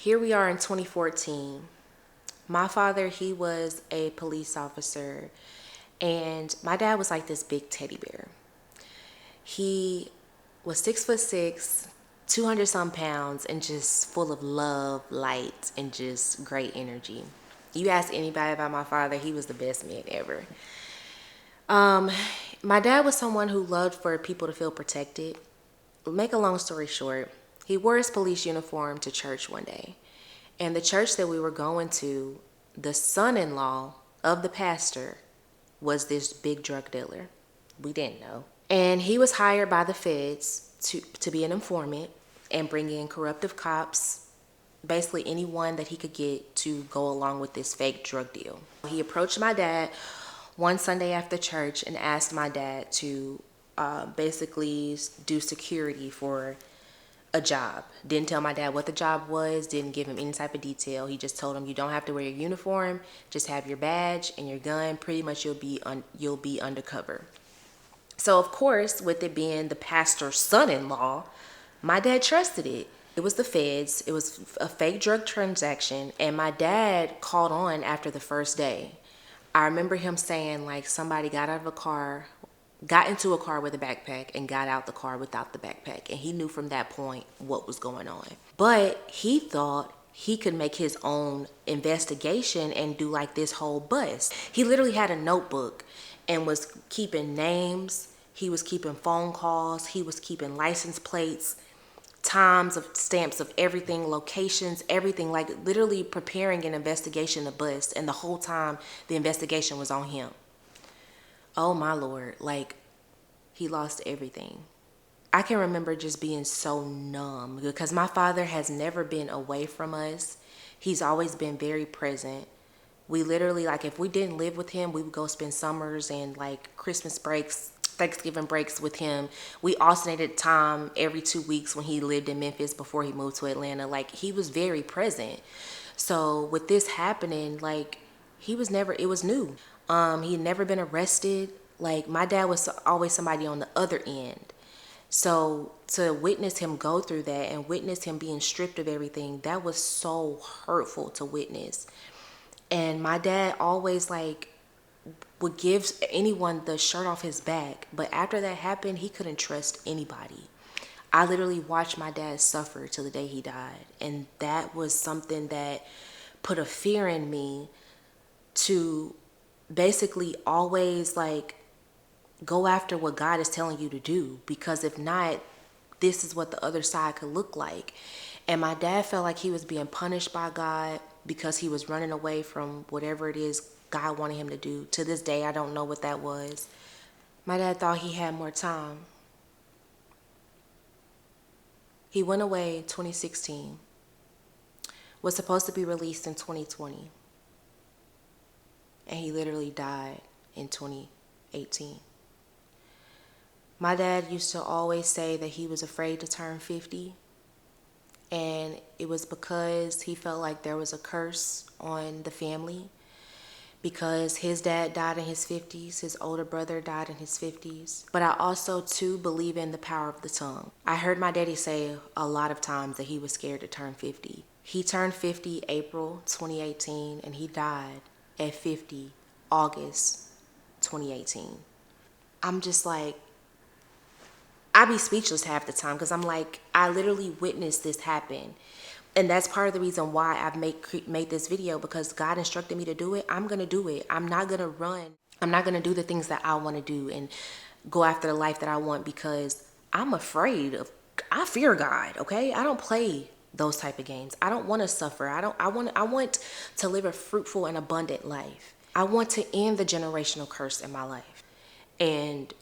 Here we are in 2014. My father, he was a police officer, and my dad was like this big teddy bear. He was 6'6", 200 some pounds, and just full of love, light, and just great energy. You ask anybody about my father, he was the best man ever. My dad was someone who loved for people to feel protected. Make a long story short, he wore his police uniform to church one day. And the church that we were going to, the son-in-law of the pastor was this big drug dealer. We didn't know. And he was hired by the feds to be an informant and bring in corruptive cops, basically anyone that he could get to go along with this fake drug deal. He approached my dad one Sunday after church and asked my dad to basically do security for a job. Didn't tell my dad what the job was, didn't give him any type of detail. He just told him, you don't have to wear your uniform, just have your badge and your gun. Pretty much you'll be undercover. So of course, with it being the pastor's son-in-law, my dad trusted it. It was the feds, it was a fake drug transaction, and my dad caught on after the first day. I remember him saying like somebody got into a car with a backpack and got out the car without the backpack. And he knew from that point what was going on. But he thought he could make his own investigation and do like this whole bust. He literally had a notebook and was keeping names. He was keeping phone calls. He was keeping license plates, times of stamps of everything, locations, everything, like literally preparing an investigation to bust. And the whole time the investigation was on him. Oh my Lord, like he lost everything. I can remember just being so numb because my father has never been away from us. He's always been very present. We literally, like if we didn't live with him, we would go spend summers and like Christmas breaks, Thanksgiving breaks with him. We alternated time every 2 weeks when he lived in Memphis before he moved to Atlanta. Like he was very present. So with this happening, like it was new. He had never been arrested. Like my dad was always somebody on the other end. So to witness him go through that and witness him being stripped of everything, that was so hurtful to witness. And my dad always like would give anyone the shirt off his back. But after that happened, he couldn't trust anybody. I literally watched my dad suffer till the day he died. And that was something that put a fear in me to basically always like go after what God is telling you to do, because if not, this is what the other side could look like. And my dad felt like he was being punished by God because he was running away from whatever it is God wanted him to do. To this day, I don't know what that was. My dad thought he had more time. He went away in 2016, was supposed to be released in 2020. And he literally died in 2018. My dad used to always say that he was afraid to turn 50. And it was because he felt like there was a curse on the family. Because his dad died in his 50s, his older brother died in his 50s. But I also, too, believe in the power of the tongue. I heard my daddy say a lot of times that he was scared to turn 50. He turned 50 April 2018, and he died at 50 August 2018. I'm just like, I be speechless half the time because I'm like, I literally witnessed this happen. And that's part of the reason why I've made this video, because God instructed me to do it. I'm going to do it. I'm not going to run. I'm not going to do the things that I want to do and go after the life that I want, because I'm I fear God, okay? I don't play those type of games. I don't want to suffer. I want to live a fruitful and abundant life. I want to end the generational curse in my life. And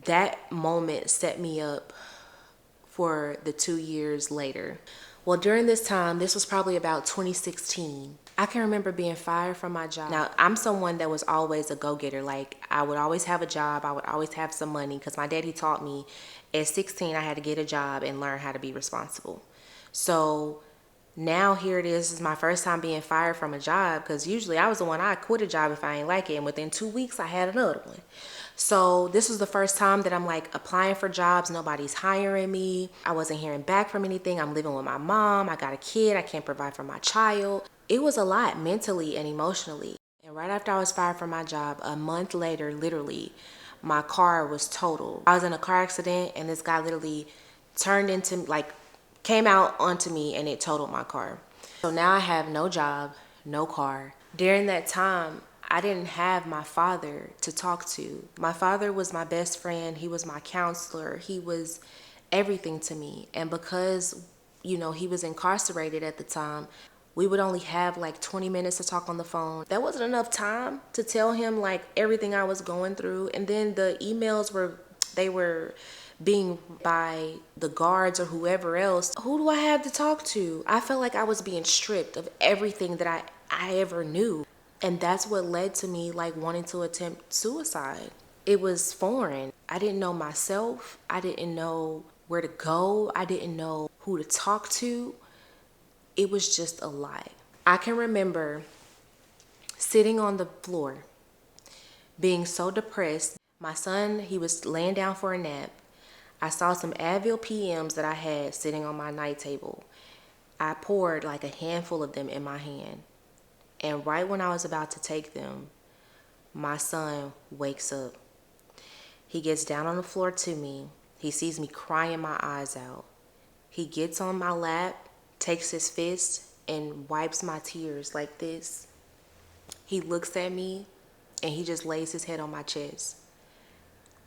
that moment set me up for the 2 years later. Well, during this time, this was probably about 2016, I can remember being fired from my job. Now, I'm someone that was always a go-getter. Like, I would always have a job. I would always have some money, because my daddy taught me at 16, I had to get a job and learn how to be responsible. So now here it is. This is my first time being fired from a job, because usually I was the one, I quit a job if I ain't like it. And within 2 weeks, I had another one. So this was the first time that I'm like applying for jobs. Nobody's hiring me. I wasn't hearing back from anything. I'm living with my mom. I got a kid. I can't provide for my child. It was a lot mentally and emotionally. And right after I was fired from my job, a month later, literally, my car was totaled. I was in a car accident and this guy literally turned into, like, came out onto me and it totaled my car. So now I have no job, no car. During that time, I didn't have my father to talk to. My father was my best friend. He was my counselor. He was everything to me. And because, he was incarcerated at the time, we would only have like 20 minutes to talk on the phone. That wasn't enough time to tell him like everything I was going through. And then the emails they were being by the guards or whoever else. Who do I have to talk to? I felt like I was being stripped of everything that I ever knew. And that's what led to me like wanting to attempt suicide. It was foreign. I didn't know myself. I didn't know where to go. I didn't know who to talk to. It was just a lot. I can remember sitting on the floor, being so depressed. My son, he was laying down for a nap. I saw some Advil PMs that I had sitting on my night table. I poured like a handful of them in my hand. And right when I was about to take them, my son wakes up. He gets down on the floor to me. He sees me crying my eyes out. He gets on my lap, takes his fist, and wipes my tears like this. He looks at me, and he just lays his head on my chest.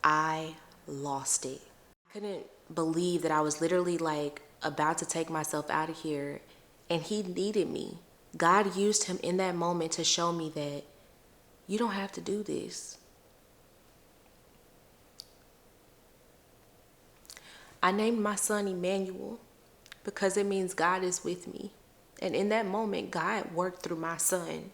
I lost it. I couldn't believe that I was literally like about to take myself out of here, and he needed me. God used him in that moment to show me that you don't have to do this. I named my son Emmanuel because it means God is with me. And in that moment, God worked through my son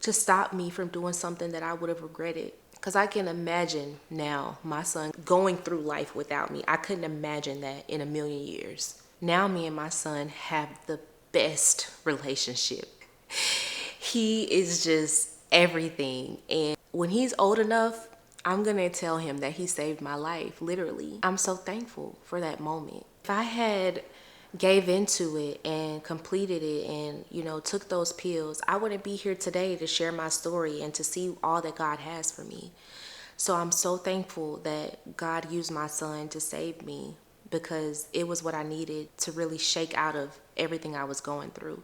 to stop me from doing something that I would have regretted. Because I can imagine now my son going through life without me. I couldn't imagine that in a million years. Now me and my son have the best relationship. He is just everything. And when he's old enough, I'm going to tell him that he saved my life, literally. I'm so thankful for that moment. If I had gave into it and completed it and, took those pills, I wouldn't be here today to share my story and to see all that God has for me. So I'm so thankful that God used my son to save me because it was what I needed to really shake out of everything I was going through.